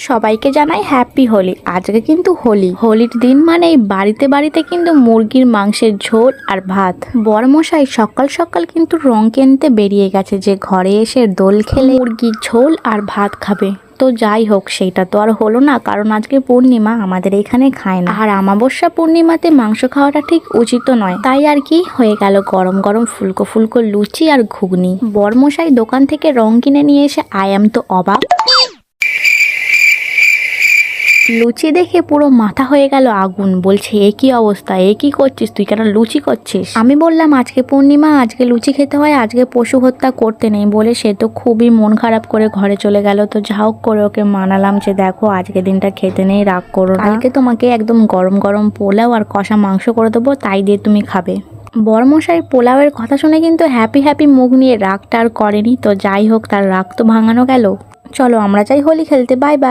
সবাইকে জানাই হ্যাপি হোলি। আজকে কিন্তু হোলির দিন মানেই বাড়িতে বাড়িতে কিন্তু মুরগির মাংসের ঝোল আর ভাত। বরমশাই সকাল সকাল কিন্তু রং কিনতে বেরিয়ে গেছে যে ঘরে এসে দোল খেলে মুরগির ঝোল আর ভাত খাবে। তো যাই হোক, সেইটা তো আর হলো না, কারণ আজকে পূর্ণিমা, আমাদের এখানে খায় না। আর আমাবস্যা পূর্ণিমাতে মাংস খাওয়াটা ঠিক উচিত নয়। তাই আর কি হয়ে গেল, গরম গরম ফুলকো ফুলকো লুচি আর ঘুগনি। বরমশাই দোকান থেকে রং কিনে নিয়ে এসে আয়াম তো অবাক। লুচি দেখে পুরো মাথা হয়ে গেল আগুন। বলছে, এ কি অবস্থা, এ কি করছিস তুই, কেন লুচি করছিস? আমি বললাম, আজকে পূর্ণিমা, আজকে লুচি খেতে হয়, আজকে পশু হত্যা করতে নেই। বলে সে তো খুবই মন খারাপ করে ঘরে চলে গেল। তো যা হোক করে ওকে মানালাম যে দেখো, আজকে দিনটা খেতে নেই, রাগ করো না, কালকে তোমাকে একদম গরম গরম পোলাও আর কষা মাংস করে দেবো, তাই দিয়ে তুমি খাবে। বরমশাই পোলাওয়ের কথা শুনে কিন্তু হ্যাপি হ্যাপি মুখ নিয়ে রাগটা আর করেনি। তো যাই হোক, তার রাগ তো ভাঙানো গেল। চলো আমরা যাই হোলি খেলতে, বাই বাই।